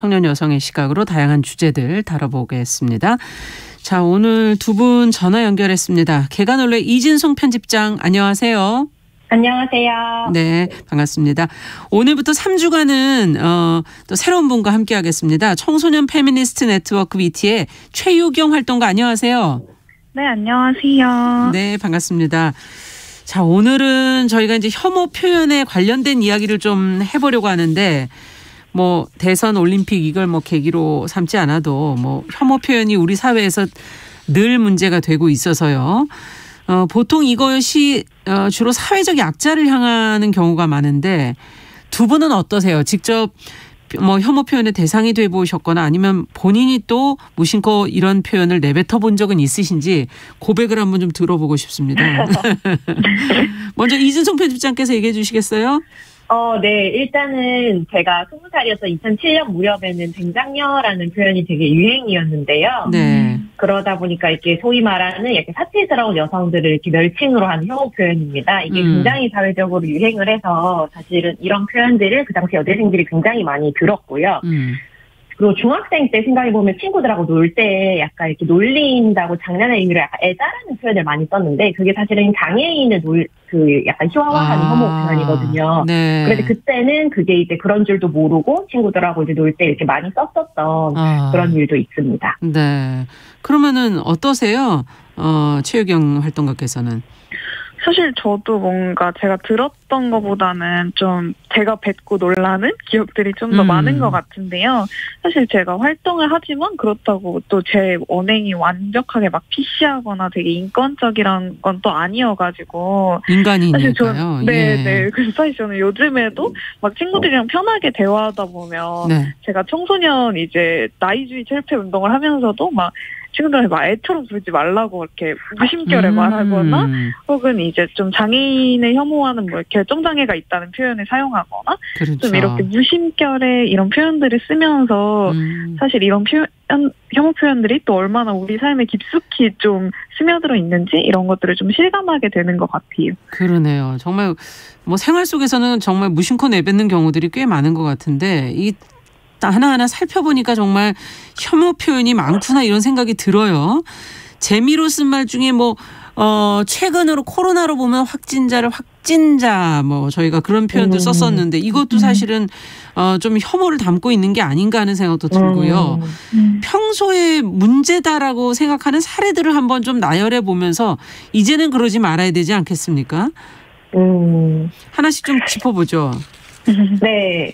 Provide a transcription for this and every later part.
청년 여성의 시각으로 다양한 주제들 다뤄보겠습니다. 자, 오늘 두 분 전화 연결했습니다. 개관올레 이진송 편집장, 안녕하세요. 안녕하세요. 네, 반갑습니다. 오늘부터 3주간은 또 새로운 분과 함께하겠습니다. 청소년 페미니스트 네트워크 BT의 최유경 활동가, 안녕하세요. 네, 안녕하세요. 네, 반갑습니다. 자, 오늘은 저희가 이제 혐오 표현에 관련된 이야기를 좀 해보려고 하는데, 뭐 대선 올림픽 이걸 뭐 계기로 삼지 않아도 뭐 혐오 표현이 우리 사회에서 늘 문제가 되고 있어서요. 보통 이것이 주로 사회적 약자를 향하는 경우가 많은데 두 분은 어떠세요? 직접 뭐 혐오 표현의 대상이 돼 보셨거나 아니면 본인이 또 무심코 이런 표현을 내뱉어 본 적은 있으신지 고백을 한번 좀 들어보고 싶습니다. 먼저 이진송 편집장께서 얘기해 주시겠어요? 네. 일단은 제가 20살이어서 2007년 무렵에는 댕장녀라는 표현이 되게 유행이었는데요. 네. 그러다 보니까 이렇게 소위 말하는 약간 사치스러운 여성들을 이렇게 멸칭으로 하는 혐오 표현입니다. 이게 굉장히 사회적으로 유행을 해서 사실은 이런 표현들을 그 당시 여대생들이 굉장히 많이 들었고요. 그리고 중학생 때 생각해보면 친구들하고 놀 때 약간 이렇게 놀린다고 장난의 의미로 약간 애자라는 표현을 많이 썼는데 그게 사실은 장애인을 약간 희화화하는 혐오 표현이거든요. 네. 그래서 그때는 그게 이제 그런 줄도 모르고 친구들하고 이제 놀 때 이렇게 많이 썼었던 그런 일도 있습니다. 네. 그러면은 어떠세요? 최유경 활동가께서는. 사실 저도 뭔가 제가 들었던 것보다는 좀 제가 뱉고 놀라는 기억들이 좀 더 많은 것 같은데요. 사실 제가 활동을 하지만 그렇다고 또 제 언행이 완벽하게 막 PC하거나 되게 인권적이란 건 또 아니어가지고. 인간이니까요. 네. 그래서 사실 저는 요즘에도 막 친구들이랑 편하게 대화하다 보면 네. 제가 청소년 이제 나이주의 철폐 운동을 하면서도 막 친구들한테 막 애처럼 부르지 말라고 이렇게 무심결에 말하거나 혹은 이제 좀 장애인을 혐오하는 뭐 결정장애가 있다는 표현을 사용하거나 그렇죠. 좀 이렇게 무심결에 이런 표현들을 쓰면서 사실 이런 혐오 표현들이 또 얼마나 우리 삶에 깊숙이 좀 스며들어 있는지 이런 것들을 좀 실감하게 되는 것 같아요. 그러네요. 정말 뭐 생활 속에서는 정말 무심코 내뱉는 경우들이 꽤 많은 것 같은데 이 하나하나 살펴보니까 정말 혐오 표현이 많구나 이런 생각이 들어요. 재미로 쓴 말 중에 뭐 최근으로 코로나로 보면 확진자 뭐 저희가 그런 표현도 썼었는데 이것도 사실은 좀 혐오를 담고 있는 게 아닌가 하는 생각도 들고요. 평소에 문제다라고 생각하는 사례들을 한번 좀 나열해 보면서 이제는 그러지 말아야 되지 않겠습니까? 하나씩 좀 짚어보죠. 네.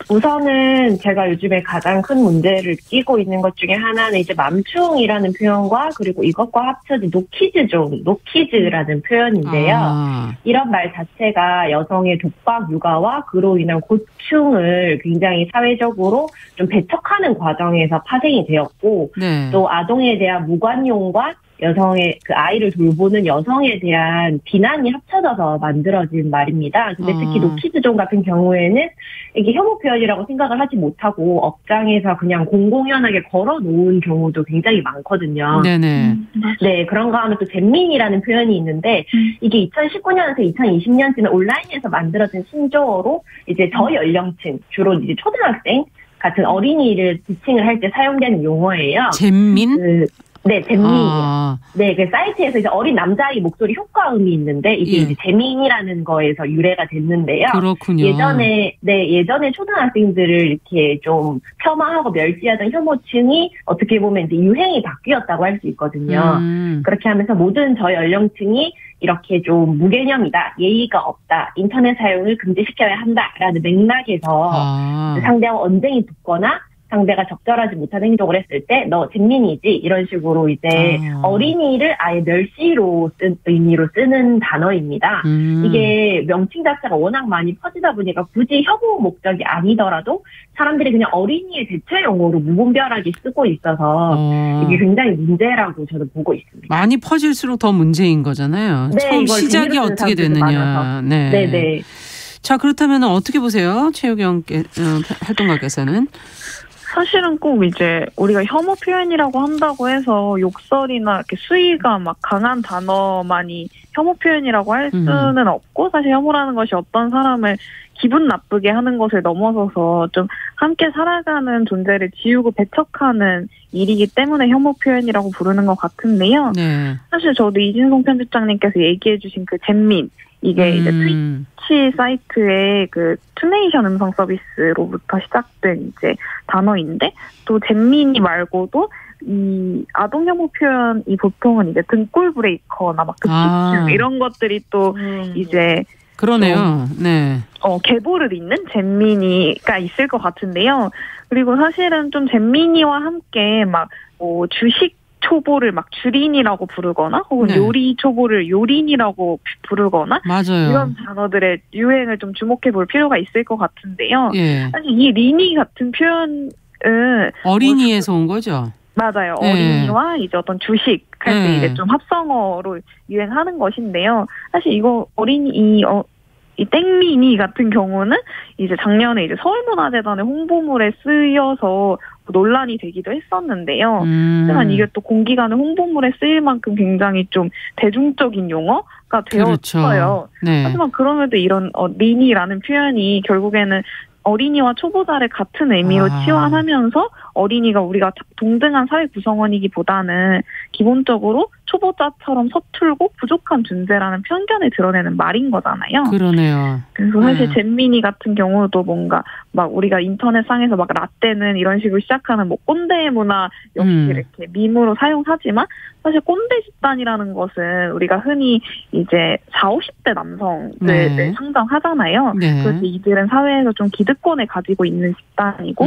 우선은 제가 요즘에 가장 큰 문제를 끼고 있는 것 중에 하나는 이제 맘충이라는 표현과 그리고 이것과 합쳐진 노키즈라는 표현인데요. 이런 말 자체가 여성의 독박 육아와 그로 인한 고충을 굉장히 사회적으로 좀 배척하는 과정에서 파생이 되었고 네. 또 아동에 대한 무관용과 여성의 그 아이를 돌보는 여성에 대한 비난이 합쳐져서 만들어진 말입니다. 근데 특히 노키즈존 같은 경우에는 이게 혐오 표현이라고 생각을 하지 못하고 업장에서 그냥 공공연하게 걸어놓은 경우도 굉장히 많거든요. 네네. 네, 그런가 하면 또 잼민이라는 표현이 있는데 이게 2019년에서 2020년쯤에 온라인에서 만들어진 신조어로 이제 저연령층, 주로 이제 초등학생 같은 어린이를 지칭을 할 때 사용되는 용어예요. 잼민? 네, 잼민이요. 네, 그 사이트에서 이제 어린 남자아이 목소리 효과음이 있는데 이게 이제 재민이라는 거에서 유래가 됐는데요. 그렇군요. 예전에 초등학생들을 이렇게 좀 폄하하고 멸시하던 혐오층이 어떻게 보면 이제 유행이 바뀌었다고 할 수 있거든요. 그렇게 하면서 모든 저연령층이 이렇게 좀 무개념이다, 예의가 없다, 인터넷 사용을 금지시켜야 한다라는 맥락에서 상대와 언쟁이 붙거나 상대가 적절하지 못한 행동을 했을 때 너 잼민이지 이런 식으로 이제 어린이를 아예 멸시로 의미로 쓰는 단어입니다. 이게 명칭 자체가 워낙 많이 퍼지다 보니까 굳이 혐오 목적이 아니더라도 사람들이 그냥 어린이의 대체 용어로 무분별하게 쓰고 있어서 이게 굉장히 문제라고 저는 보고 있습니다. 많이 퍼질수록 더 문제인 거잖아요. 네, 처음 시작이 어떻게 됐느냐. 네. 자, 그렇다면 어떻게 보세요? 최유경 활동가께서는? 사실은 꼭 이제 우리가 혐오 표현이라고 한다고 해서 욕설이나 이렇게 수위가 막 강한 단어만이 혐오 표현이라고 할 수는 없고 사실 혐오라는 것이 어떤 사람을 기분 나쁘게 하는 것을 넘어서서 좀 함께 살아가는 존재를 지우고 배척하는 일이기 때문에 혐오 표현이라고 부르는 것 같은데요. 네. 사실 저도 이진송 편집장님께서 얘기해주신 그 잼민, 이게 이제 트위치 사이트의 그 투네이션 음성 서비스로부터 시작된 이제 단어인데, 또 잼민이 말고도 이 아동 혐오 표현이 보통은 이제 등골 브레이커나 막 급식충 이런 것들이 또 이제 그러네요. 네. 계보를 잇는 잼민이가 있을 것 같은데요. 그리고 사실은 좀 잼민이와 함께 막 뭐 주식 초보를 막 주린이라고 부르거나 혹은 네. 요리 초보를 요린이라고 부르거나 맞아요. 이런 단어들의 유행을 좀 주목해 볼 필요가 있을 것 같은데요. 예. 사실 이 린이 같은 표현은 어린이에서 온 거죠. 맞아요. 네. 어린이와 이제 어떤 주식 할 때 이제 좀 합성어로 유행하는 것인데요. 사실 이거 이 땡미니 같은 경우는 이제 작년에 이제 서울문화재단의 홍보물에 쓰여서 논란이 되기도 했었는데요. 하지만 이게 또 공기관의 홍보물에 쓰일 만큼 굉장히 좀 대중적인 용어가 되었어요. 그렇죠. 네. 하지만 그럼에도 이런 린이라는 표현이 결국에는 어린이와 초보자를 같은 의미로 치환하면서 어린이가 우리가 동등한 사회 구성원이기보다는 기본적으로 초보자처럼 서툴고 부족한 존재라는 편견을 드러내는 말인 거잖아요. 그러네요. 그래서 사실 잼민이 같은 경우도 뭔가 막 우리가 인터넷상에서 막 라떼는 이런 식으로 시작하는 뭐 꼰대 문화 역시 이렇게 밈으로 사용하지만 사실 꼰대 집단이라는 것은 우리가 흔히 이제 40, 50대 남성들을 상정하잖아요. 네. 그래서 이들은 사회에서 좀 기득권을 가지고 있는 집단이고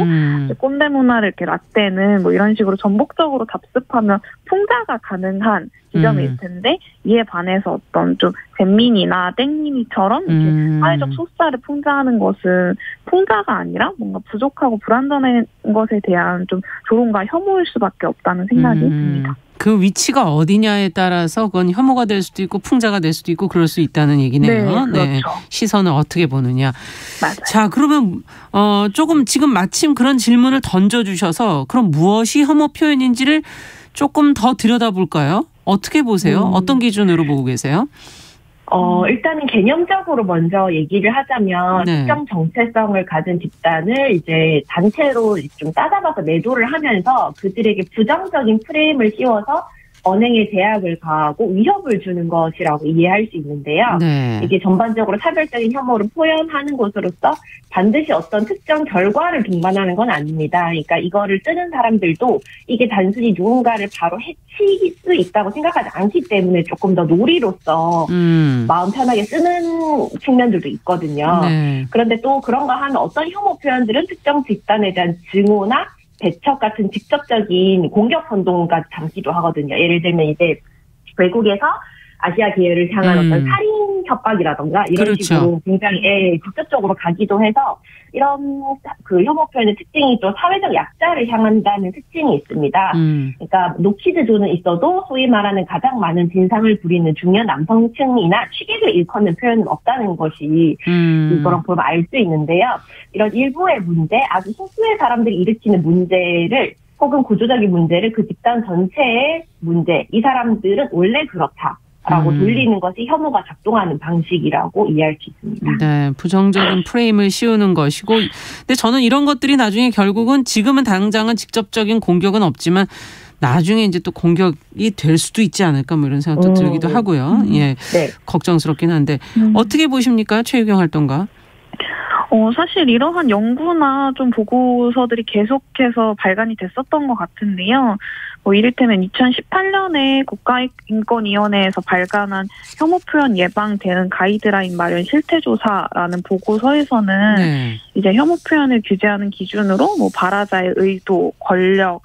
꼰대 문화를 이렇게 라떼는 뭐 이런 식으로 전복적으로 답습하면 풍자가 가능한 지점일 텐데 이에 반해서 어떤 좀 잼민이나 땡민이처럼 이렇게 사회적 소수자를 풍자하는 것은 풍자가 아니라 뭔가 부족하고 불완전한 것에 대한 좀 조롱과 혐오일 수밖에 없다는 생각이 듭니다. 그 위치가 어디냐에 따라서 그건 혐오가 될 수도 있고 풍자가 될 수도 있고 그럴 수 있다는 얘기네요. 네, 그렇죠. 시선을 어떻게 보느냐. 맞아요. 자, 그러면 조금 지금 마침 그런 질문을 던져주셔서 그럼 무엇이 혐오 표현인지를 조금 더 들여다볼까요? 어떻게 보세요? 어떤 기준으로 보고 계세요? 일단은 개념적으로 먼저 얘기를 하자면 특정 정체성을 가진 집단을 이제 단체로 좀 따잡아서 매도를 하면서 그들에게 부정적인 프레임을 씌워서 언행에 제약을 가하고 위협을 주는 것이라고 이해할 수 있는데요. 네. 이게 전반적으로 차별적인 혐오를 표현하는 것으로서 반드시 어떤 특정 결과를 동반하는 건 아닙니다. 그러니까 이거를 쓰는 사람들도 이게 단순히 누군가를 바로 해칠 수 있다고 생각하지 않기 때문에 조금 더 놀이로서 마음 편하게 쓰는 측면들도 있거든요. 네. 그런데 또 그런가 하면 어떤 혐오 표현들은 특정 집단에 대한 증오나 배척 같은 직접적인 공격 선동까지 담기도 하거든요. 예를 들면 이제 외국에서 아시아 계열을 향한 어떤 살인 협박이라던가 이런 그렇죠. 식으로 굉장히 직접적으로 가기도 해서 이런 그 혐오 표현의 특징이 또 사회적 약자를 향한다는 특징이 있습니다. 그러니까 노키즈존은 있어도 소위 말하는 가장 많은 진상을 부리는 중년 남성층이나 취객을 일컫는 표현은 없다는 것이 이거랑 보면 알 수 있는데요. 이런 일부의 문제, 아주 소수의 사람들이 일으키는 문제를 혹은 구조적인 문제를 그 집단 전체의 문제, 이 사람들은 원래 그렇다. 라고 돌리는 것이 혐오가 작동하는 방식이라고 이해할 수 있습니다. 네, 부정적인 프레임을 씌우는 것이고, 근데 저는 이런 것들이 나중에 결국은 지금은 당장은 직접적인 공격은 없지만 나중에 이제 또 공격이 될 수도 있지 않을까 뭐 이런 생각도 들기도 하고요. 예, 네. 걱정스럽긴 한데 어떻게 보십니까, 최유경 활동가? 사실 이러한 연구나 좀 보고서들이 계속해서 발간이 됐었던 것 같은데요. 이를테면 2018년에 국가인권위원회에서 발간한 혐오 표현 예방 대응 가이드라인 마련 실태조사라는 보고서에서는 이제 혐오 표현을 규제하는 기준으로 발화자의 의도, 권력,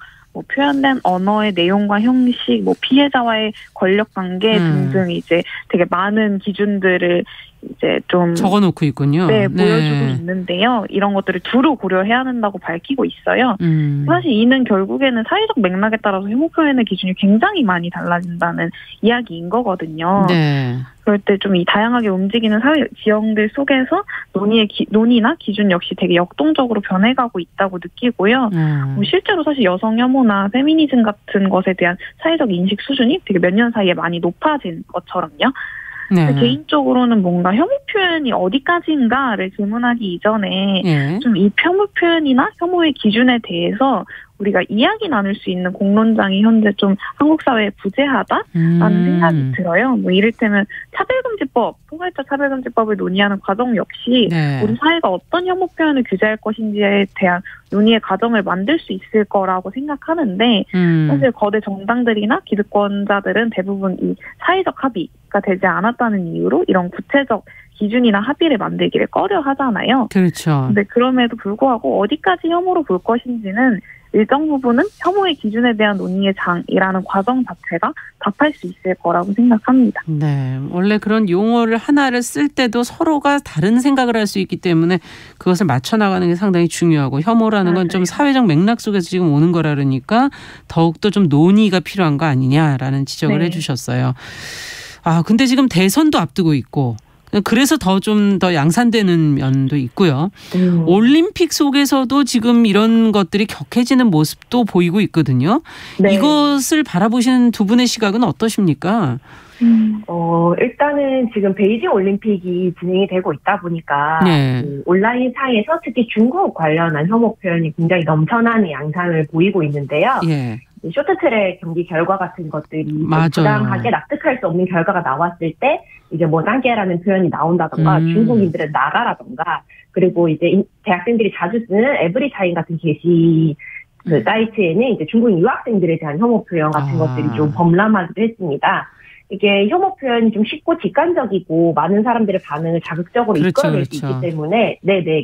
표현된 언어의 내용과 형식, 피해자와의 권력 관계 등등 이제 되게 많은 기준들을 이제 좀 적어놓고 있군요. 네, 보여주고 있는데요. 이런 것들을 두루 고려해야 한다고 밝히고 있어요. 사실 이는 결국에는 사회적 맥락에 따라서 혐오 표현의 기준이 굉장히 많이 달라진다는 이야기인 거거든요. 네. 그럴 때 좀 이 다양하게 움직이는 사회 지형들 속에서 논의나 기준 역시 되게 역동적으로 변해가고 있다고 느끼고요. 실제로 사실 여성 혐오나 페미니즘 같은 것에 대한 사회적 인식 수준이 되게 몇 년 사이에 많이 높아진 것처럼요. 네. 개인적으로는 뭔가 혐오 표현이 어디까지인가를 질문하기 이전에 네. 좀 이 혐오 표현이나 혐오의 기준에 대해서 우리가 이야기 나눌 수 있는 공론장이 현재 좀 한국 사회에 부재하다라는 생각이 들어요. 뭐 이를테면 차별금지법, 포괄적 차별금지법을 논의하는 과정 역시 네. 우리 사회가 어떤 혐오 표현을 규제할 것인지에 대한 논의의 과정을 만들 수 있을 거라고 생각하는데 사실 거대 정당들이나 기득권자들은 대부분 이 사회적 합의가 되지 않았다는 이유로 이런 구체적 기준이나 합의를 만들기를 꺼려 하잖아요. 그렇죠. 근데 그럼에도 불구하고 어디까지 혐오로 볼 것인지는 일정 부분은 혐오의 기준에 대한 논의의 장이라는 과정 자체가 답할 수 있을 거라고 생각합니다. 네, 원래 그런 용어를 하나를 쓸 때도 서로가 다른 생각을 할 수 있기 때문에 그것을 맞춰 나가는 게 상당히 중요하고 혐오라는 건 좀 사회적 맥락 속에서 지금 오는 거라 그러니까 더욱더 좀 논의가 필요한 거 아니냐라는 지적을 해주셨어요. 아, 근데 지금 대선도 앞두고 있고 그래서 좀 더 양산되는 면도 있고요. 올림픽 속에서도 지금 이런 것들이 격해지는 모습도 보이고 있거든요. 네. 이것을 바라보시는 두 분의 시각은 어떠십니까? 일단은 지금 베이징 올림픽이 진행이 되고 있다 보니까 네. 온라인 상에서 특히 중국 관련한 혐오 표현이 굉장히 넘쳐나는 양상을 보이고 있는데요. 예. 쇼트트랙 경기 결과 같은 것들이 맞아요. 부당하게 납득할 수 없는 결과가 나왔을 때 이제 뭐 짱깨라는 표현이 나온다던가 중국인들은 나가라던가 그리고 이제 대학생들이 자주 쓰는 에브리타임 같은 게시 그 사이트에는 이제 중국 유학생들에 대한 혐오 표현 같은 것들이 좀 범람하기도 했습니다. 이게 혐오 표현이 좀 쉽고 직관적이고 많은 사람들의 반응을 자극적으로 이끌어낼 수 있기 때문에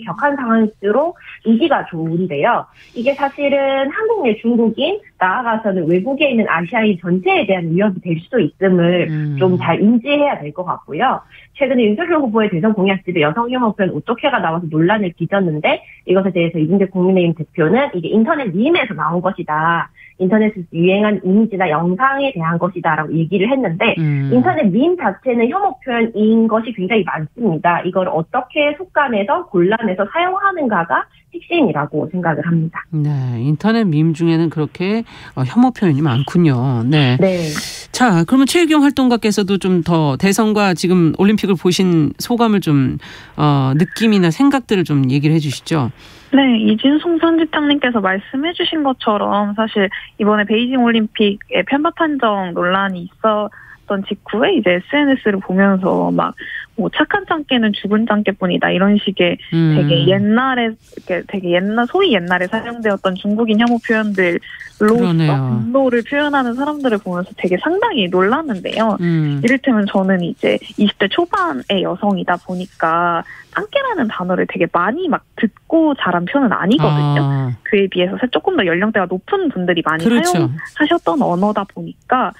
격한 상황일수록 인기가 좋은데요. 이게 사실은 한국 내 중국인 나아가서는 외국에 있는 아시아인 전체에 대한 위협이 될 수도 있음을 좀 잘 인지해야 될 것 같고요. 최근에 윤석열 후보의 대선 공약집에 여성 혐오 표현 우토케가 나와서 논란을 빚었는데 이것에 대해서 이준석 국민의힘 대표는 이게 인터넷 밈에서 나온 것이다. 인터넷에서 유행한 이미지나 영상에 대한 것이다라고 얘기를 했는데 인터넷 밈 자체는 혐오 표현인 것이 굉장히 많습니다. 이걸 어떻게 속간해서 골라내서 사용하는가가 핵심이라고 생각을 합니다. 네, 인터넷 밈 중에는 그렇게 혐오 표현이 많군요. 네. 자, 그러면 최유경 활동가께서도 좀 더 대선과 지금 올림픽을 보신 소감을 좀 느낌이나 생각들을 좀 얘기를 해주시죠. 네, 이진송 편집장님께서 말씀해 주신 것처럼 사실 이번에 베이징 올림픽에 편파 판정 논란이 있었던 직후에 이제 SNS를 보면서 막 뭐 착한 짱깨는 죽은 짱깨뿐이다 이런 식의 되게 옛날에 소위 옛날에 사용되었던 중국인 혐오 표현들로 분노를 표현하는 사람들을 보면서 되게 상당히 놀랐는데요. 이를테면 저는 이제 20대 초반의 여성이다 보니까 짱깨라는 단어를 되게 많이 막 듣고 자란 편은 아니거든요. 그에 비해서 조금 더 연령대가 높은 분들이 많이 사용하셨던 언어다 보니까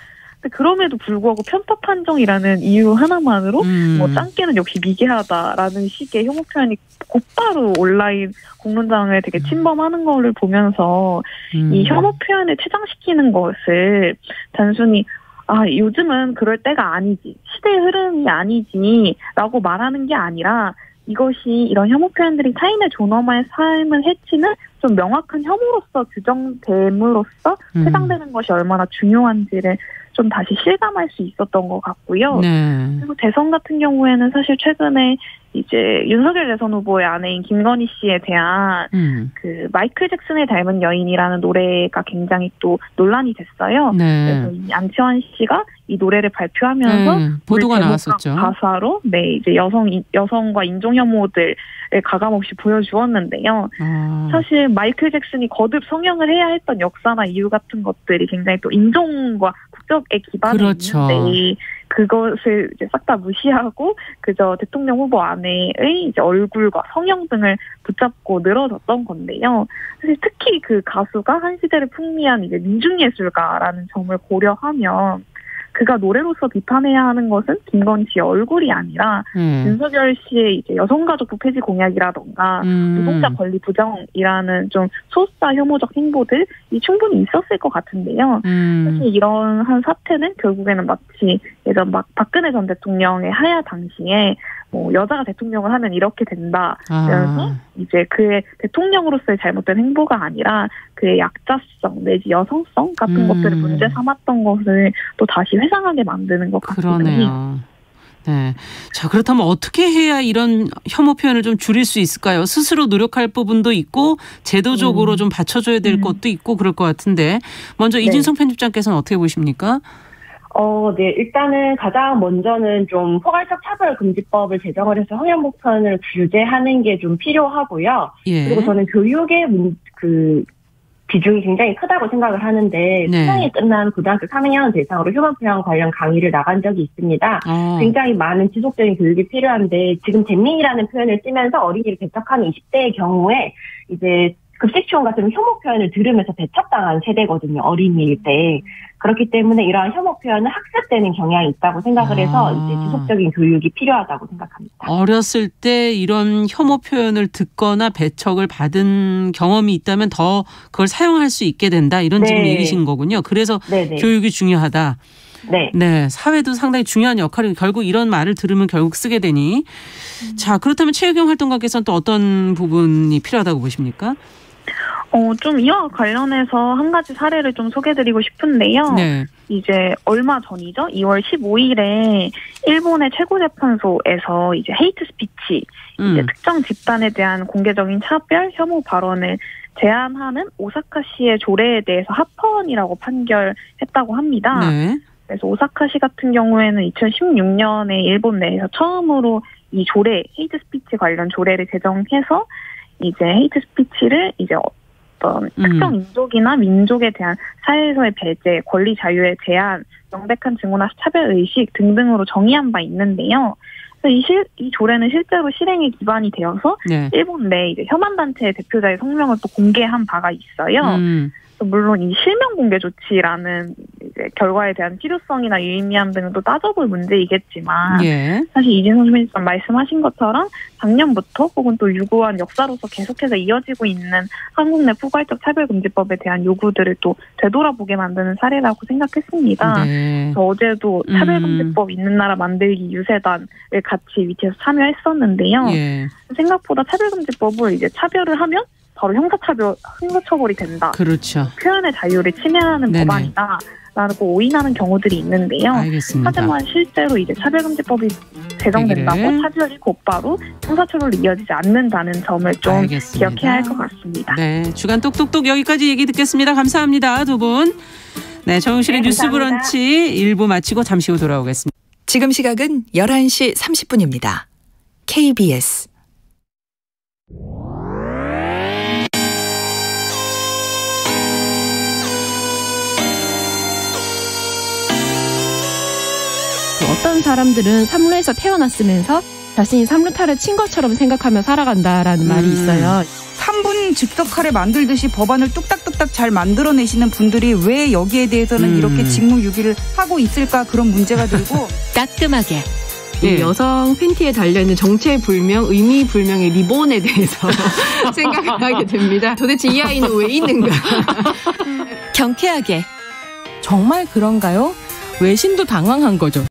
그럼에도 불구하고 편파 판정이라는 이유 하나만으로 뭐 짱깨는 역시 미개하다라는 식의 혐오 표현이 곧바로 온라인 공론장을 되게 침범하는 거를 보면서 이 혐오 표현을 퇴장시키는 것을 단순히 요즘은 그럴 때가 아니지, 시대의 흐름이 아니지라고 말하는 게 아니라 이것이 이런 혐오 표현들이 타인의 존엄한 삶을 해치는 좀 명확한 혐오로서 규정됨으로써 퇴장되는 것이 얼마나 중요한지를 좀 다시 실감할 수 있었던 것 같고요. 그리고 대선 같은 경우에는 사실 최근에 이제 윤석열 대선 후보의 아내인 김건희 씨에 대한 그 마이클 잭슨을 닮은 여인이라는 노래가 굉장히 또 논란이 됐어요. 그래서 이 안치환 씨가 이 노래를 발표하면서 보도가 나왔었죠. 가사로 이제 여성과 인종 혐오들을 가감없이 보여주었는데요. 사실 마이클 잭슨이 거듭 성형을 해야 했던 역사나 이유 같은 것들이 굉장히 또 인종과 국적에 기반이 있는데 그것을 이제 싹 다 무시하고 그저 대통령 후보 아내의 이제 얼굴과 성형 등을 붙잡고 늘어졌던 건데요. 사실 특히 그 가수가 한 시대를 풍미한 이제 민중예술가라는 점을 고려하면 그가 노래로서 비판해야 하는 것은 김건희 씨의 얼굴이 아니라 윤석열 씨의 이제 여성가족부 폐지 공약이라던가 노동자 권리 부정이라는 좀 소수자 혐오적 행보들이 충분히 있었을 것 같은데요. 사실 이런 한 사태는 결국에는 마치 예전 막 박근혜 전 대통령의 하야 당시에 뭐 여자가 대통령을 하면 이렇게 된다. 그래서 이제 그의 대통령으로서의 잘못된 행보가 아니라 그의 약자성 내지 여성성 같은 것들을 문제 삼았던 것을 또 다시 회상하게 만드는 것 같습니다. 그러네요. 네. 자, 그렇다면 어떻게 해야 이런 혐오 표현을 좀 줄일 수 있을까요? 스스로 노력할 부분도 있고 제도적으로 좀 받쳐줘야 될 것도 있고 그럴 것 같은데 먼저 이진성 편집장께서는 어떻게 보십니까? 네. 일단은 가장 먼저는 좀 포괄적 차별금지법을 제정을 해서 성희롱 표현을 규제하는 게 좀 필요하고요. 예. 그리고 저는 교육의 비중이 굉장히 크다고 생각을 하는데 수능이 끝난 고등학교 3학년 대상으로 혐오 표현 관련 강의를 나간 적이 있습니다. 굉장히 많은 지속적인 교육이 필요한데 지금 잼민이라는 표현을 쓰면서 어린이를 배척하는 20대의 경우에 이제 급식치원 같은 혐오 표현을 들으면서 배척당한 세대거든요. 어린이일 때. 그렇기 때문에 이러한 혐오 표현은 학습되는 경향이 있다고 생각을 해서 이제 지속적인 교육이 필요하다고 생각합니다. 어렸을 때 이런 혐오 표현을 듣거나 배척을 받은 경험이 있다면 더 그걸 사용할 수 있게 된다. 이런 지금 얘기신 거군요. 그래서 교육이 중요하다. 네. 사회도 상당히 중요한 역할이 결국 이런 말을 들으면 결국 쓰게 되니. 자, 그렇다면 최유경 활동가께서는 또 어떤 부분이 필요하다고 보십니까? 좀 이와 관련해서 한 가지 사례를 좀 소개해드리고 싶은데요. 네. 이제 얼마 전이죠. 2월 15일에 일본의 최고재판소에서 이제 헤이트 스피치, 이제 특정 집단에 대한 공개적인 차별, 혐오 발언을 제한하는 오사카시의 조례에 대해서 합헌이라고 판결했다고 합니다. 네. 그래서 오사카시 같은 경우에는 2016년에 일본 내에서 처음으로 이 조례, 헤이트 스피치 관련 조례를 제정해서 이제 헤이트 스피치를 이제 어떤 특정 인종이나 민족에 대한 사회에서의 배제, 권리 자유의 제한, 명백한 증오나 차별 의식 등등으로 정의한 바 있는데요. 그래서 이 조례는 실제로 실행에 기반이 되어서 일본 내 이제 혐한단체의 대표자의 성명을 또 공개한 바가 있어요. 물론 이 실명 공개 조치라는 이제 결과에 대한 필요성이나 유의미함 등은 또 따져볼 문제이겠지만 사실 이진성 편집장 말씀하신 것처럼 작년부터 혹은 또 유구한 역사로서 계속해서 이어지고 있는 한국 내 포괄적 차별금지법에 대한 요구들을 또 되돌아보게 만드는 사례라고 생각했습니다. 그래서 어제도 차별금지법 있는 나라 만들기 유세단을 같이 위치에서 참여했었는데요. 생각보다 차별금지법을 이제 차별을 하면 바로 형사처벌이 된다. 그렇죠. 표현의 자유를 침해하는 법안이다. 라고 오인하는 경우들이 있는데요. 알겠습니다. 하지만 실제로 이제 차별금지법이 제정된다고 차별이 곧바로 형사처벌로 이어지지 않는다는 점을 좀 기억해야 할 것 같습니다. 네, 주간 똑똑똑 여기까지 얘기 듣겠습니다. 감사합니다, 두 분. 네, 정용실의 뉴스 브런치 1부 마치고 잠시 후 돌아오겠습니다. 지금 시각은 11시 30분입니다. KBS 어떤 사람들은 삼루에서 태어났으면서 자신이 삼루타를 친 것처럼 생각하며 살아간다라는 말이 있어요. 3분 즉석카레 만들듯이 법안을 뚝딱뚝딱 잘 만들어내시는 분들이 왜 여기에 대해서는 이렇게 직무유기를 하고 있을까 그런 문제가 들고 깔끔하게 여성 팬티에 달려있는 정체불명, 의미불명의 리본에 대해서 생각을 하게 됩니다. 도대체 이 아이는 왜 있는가. 경쾌하게 정말 그런가요? 외신도 당황한 거죠.